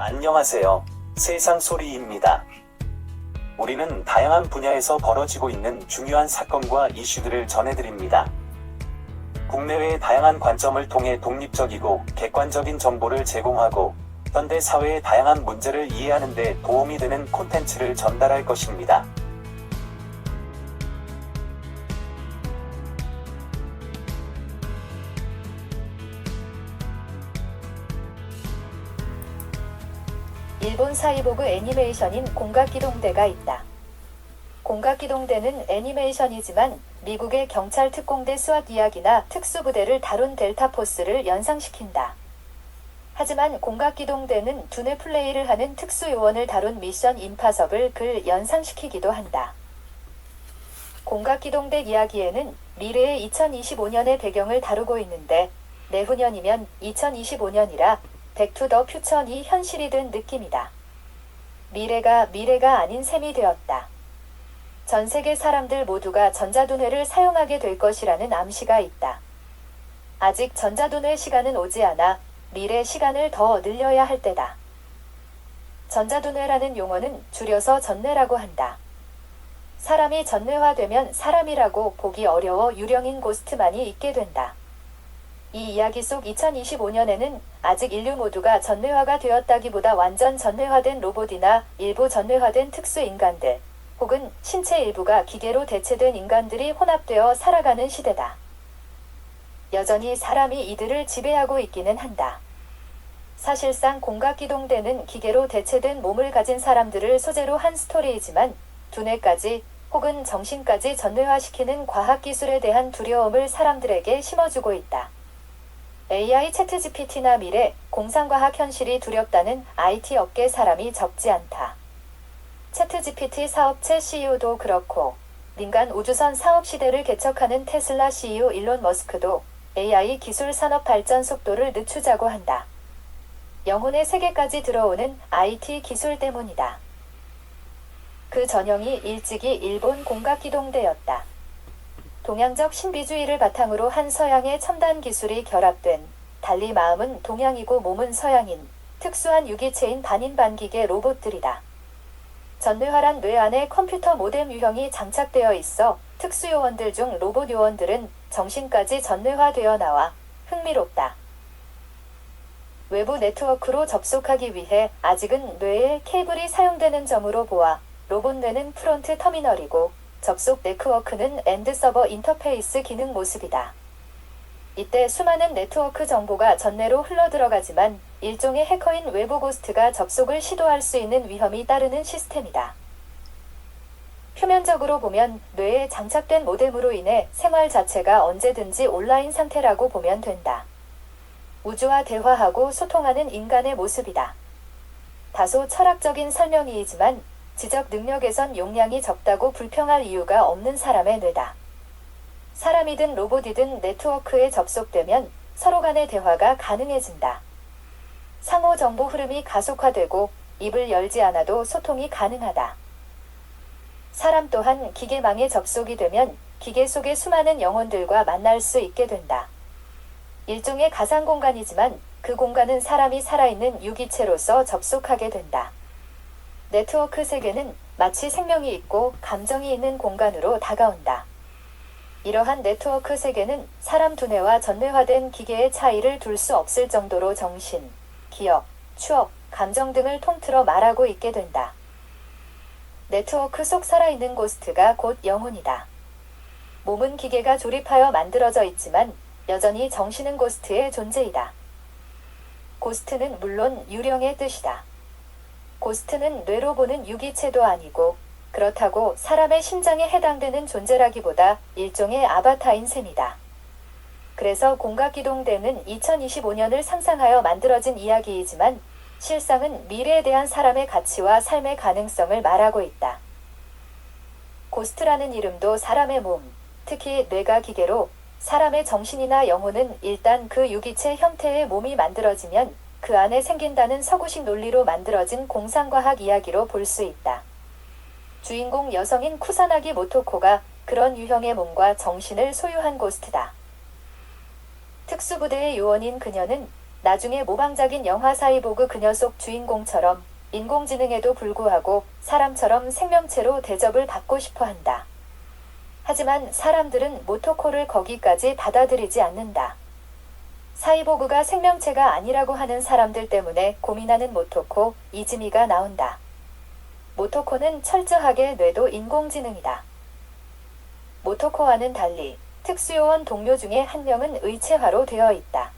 안녕하세요. 세상소리입니다. 우리는 다양한 분야에서 벌어지고 있는 중요한 사건과 이슈들을 전해드립니다. 국내외의 다양한 관점을 통해 독립적이고 객관적인 정보를 제공하고 현대 사회의 다양한 문제를 이해하는 데 도움이 되는 콘텐츠를 전달할 것입니다. 일본 사이보그 애니메이션인 공각기동대가 있다. 공각기동대는 애니메이션이지만 미국의 경찰 특공대 스왓 이야기나 특수부대를 다룬 델타포스를 연상시킨다. 하지만 공각기동대는 두뇌 플레이를 하는 특수요원을 다룬 미션 임파서블 글 연상시키기도 한다. 공각기동대 이야기에는 미래의 2025년의 배경을 다루고 있는데 내후년이면 2025년이라 백투 더 퓨처니 현실이 된 느낌이다. 미래가 아닌 셈이 되었다. 전 세계 사람들 모두가 전자두뇌를 사용하게 될 것이라는 암시가 있다. 아직 전자두뇌 시간은 오지 않아 미래 시간을 더 늘려야 할 때다. 전자두뇌라는 용어는 줄여서 전뇌라고 한다. 사람이 전뇌화되면 사람이라고 보기 어려워 유령인 고스트만이 있게 된다. 이 이야기 속 2025년에는 아직 인류 모두가 전뇌화가 되었다기보다 완전 전뇌화된 로봇이나 일부 전뇌화된 특수인간들, 혹은 신체 일부가 기계로 대체된 인간들이 혼합되어 살아가는 시대다. 여전히 사람이 이들을 지배하고 있기는 한다. 사실상 공각기동대는 기계로 대체된 몸을 가진 사람들을 소재로 한 스토리이지만 두뇌까지 혹은 정신까지 전뇌화시키는 과학기술에 대한 두려움을 사람들에게 심어주고 있다. AI 챗GPT나 미래, 공상과학 현실이 두렵다는 IT 업계 사람이 적지 않다. 챗GPT 사업체 CEO도 그렇고 민간 우주선 사업 시대를 개척하는 테슬라 CEO 일론 머스크도 AI 기술 산업 발전 속도를 늦추자고 한다. 영혼의 세계까지 들어오는 IT 기술 때문이다. 그 전형이 일찍이 일본 공각기동대였다. 동양적 신비주의를 바탕으로 한 서양의 첨단 기술이 결합된, 달리 마음은 동양이고 몸은 서양인 특수한 유기체인 반인반기계 로봇들이다. 전뇌화란 뇌 안에 컴퓨터 모뎀 유형이 장착되어 있어 특수요원들 중 로봇 요원들은 정신까지 전뇌화되어 나와 흥미롭다. 외부 네트워크로 접속하기 위해 아직은 뇌에 케이블이 사용되는 점으로 보아 로봇 뇌는 프론트 터미널이고 접속 네트워크는 엔드 서버 인터페이스 기능 모습이다. 이때 수많은 네트워크 정보가 전뇌로 흘러들어가지만 일종의 해커인 외부 고스트가 접속을 시도할 수 있는 위험이 따르는 시스템이다. 표면적으로 보면 뇌에 장착된 모뎀으로 인해 생활 자체가 언제든지 온라인 상태라고 보면 된다. 우주와 대화하고 소통하는 인간의 모습이다. 다소 철학적인 설명이지만 지적 능력에선 용량이 적다고 불평할 이유가 없는 사람의 뇌다. 사람이든 로봇이든 네트워크에 접속되면 서로 간의 대화가 가능해진다. 상호 정보 흐름이 가속화되고 입을 열지 않아도 소통이 가능하다. 사람 또한 기계망에 접속이 되면 기계 속의 수많은 영혼들과 만날 수 있게 된다. 일종의 가상 공간이지만 그 공간은 사람이 살아있는 유기체로서 접속하게 된다. 네트워크 세계는 마치 생명이 있고 감정이 있는 공간으로 다가온다. 이러한 네트워크 세계는 사람 두뇌와 전뇌화된 기계의 차이를 둘 수 없을 정도로 정신, 기억, 추억, 감정 등을 통틀어 말하고 있게 된다. 네트워크 속 살아있는 고스트가 곧 영혼이다. 몸은 기계가 조립하여 만들어져 있지만 여전히 정신은 고스트의 존재이다. 고스트는 물론 유령의 뜻이다. 고스트는 뇌로 보는 유기체도 아니고 그렇다고 사람의 심장에 해당되는 존재라기보다 일종의 아바타인 셈이다. 그래서 공각기동대는 2025년을 상상하여 만들어진 이야기이지만 실상은 미래에 대한 사람의 가치와 삶의 가능성을 말하고 있다. 고스트라는 이름도 사람의 몸, 특히 뇌가 기계로 사람의 정신이나 영혼은 일단 그 유기체 형태의 몸이 만들어지면 그 안에 생긴다는 서구식 논리로 만들어진 공상과학 이야기로 볼 수 있다. 주인공 여성인 쿠사나기 모토코가 그런 유형의 몸과 정신을 소유한 고스트다. 특수부대의 요원인 그녀는 나중에 모방작인 영화 사이보그 그녀 속 주인공처럼 인공지능에도 불구하고 사람처럼 생명체로 대접을 받고 싶어 한다. 하지만 사람들은 모토코를 거기까지 받아들이지 않는다. 사이보그가 생명체가 아니라고 하는 사람들 때문에 고민하는 모토코, 이즈미가 나온다. 모토코는 철저하게 뇌도 인공지능이다. 모토코와는 달리 특수요원 동료 중에 한 명은 의체화로 되어 있다.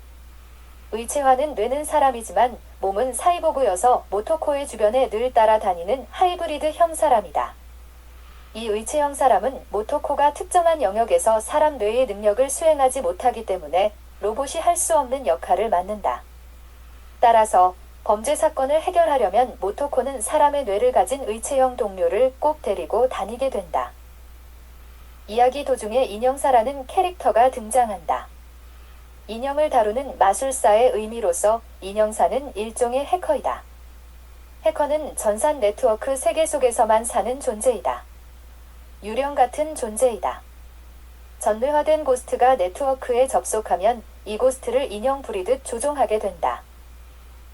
의체화는 뇌는 사람이지만 몸은 사이보그여서 모토코의 주변에 늘 따라다니는 하이브리드형 사람이다. 이 의체형 사람은 모토코가 특정한 영역에서 사람 뇌의 능력을 수행하지 못하기 때문에 로봇이 할 수 없는 역할을 맡는다. 따라서 범죄 사건을 해결하려면 모토코는 사람의 뇌를 가진 의체형 동료를 꼭 데리고 다니게 된다. 이야기 도중에 인형사라는 캐릭터가 등장한다. 인형을 다루는 마술사의 의미로서 인형사는 일종의 해커이다. 해커는 전산 네트워크 세계 속에서만 사는 존재이다. 유령 같은 존재이다. 전뇌화된 고스트가 네트워크에 접속하면 이 고스트를 인형 부리듯 조종하게 된다.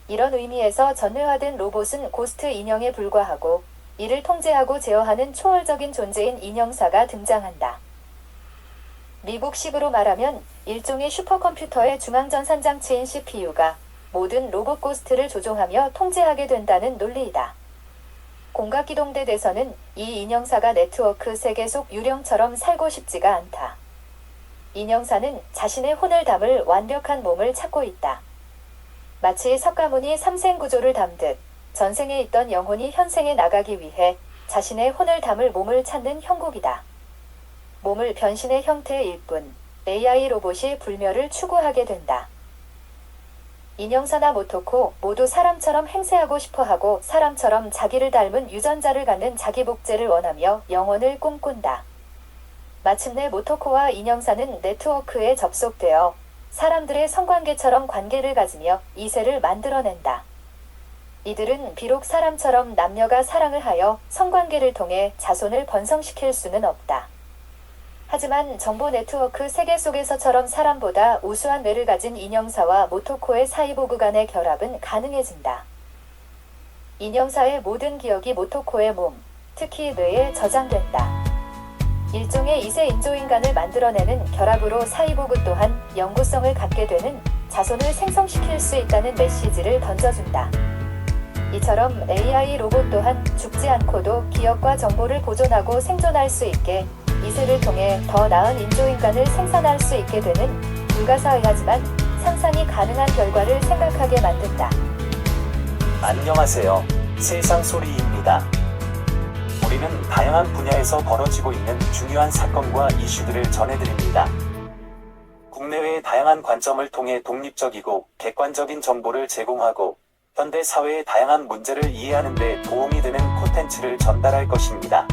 이런 의미에서 전뇌화된 로봇은 고스트 인형에 불과하고 이를 통제하고 제어하는 초월적인 존재인 인형사가 등장한다. 미국식으로 말하면 일종의 슈퍼컴퓨터의 중앙전산장치인 CPU가 모든 로봇 고스트를 조종하며 통제하게 된다는 논리이다. 공각기동대에서는 이 인형사가 네트워크 세계 속 유령처럼 살고 싶지가 않다. 인형사는 자신의 혼을 담을 완벽한 몸을 찾고 있다. 마치 석가모니 삼생구조를 담듯 전생에 있던 영혼이 현생에 나가기 위해 자신의 혼을 담을 몸을 찾는 형국이다. 몸을 변신의 형태일 뿐 AI 로봇이 불멸을 추구하게 된다. 인형사나 모토코 모두 사람처럼 행세하고 싶어하고 사람처럼 자기를 닮은 유전자를 갖는 자기 복제를 원하며 영혼을 꿈꾼다. 마침내 모토코와 인형사는 네트워크에 접속되어 사람들의 성관계처럼 관계를 가지며 이세를 만들어낸다. 이들은 비록 사람처럼 남녀가 사랑을 하여 성관계를 통해 자손을 번성시킬 수는 없다. 하지만 정보 네트워크 세계 속에서처럼 사람보다 우수한 뇌를 가진 인형사와 모토코의 사이보그 간의 결합은 가능해진다. 인형사의 모든 기억이 모토코의 몸, 특히 뇌에 저장된다. 일종의 이세 인조인간을 만들어내는 결합으로 사이보그 또한 영구성을 갖게 되는 자손을 생성시킬 수 있다는 메시지를 던져준다. 이처럼 AI 로봇 또한 죽지 않고도 기억과 정보를 보존하고 생존할 수 있게 이세를 통해 더 나은 인조인간을 생산할 수 있게 되는 불가사의하지만 상상이 가능한 결과를 생각하게 만든다. 안녕하세요. 세상소리입니다. 우리는 다양한 분야에서 벌어지고 있는 중요한 사건과 이슈들을 전해드립니다. 국내외의 다양한 관점을 통해 독립적이고 객관적인 정보를 제공하고 현대 사회의 다양한 문제를 이해하는 데 도움이 되는 콘텐츠를 전달할 것입니다.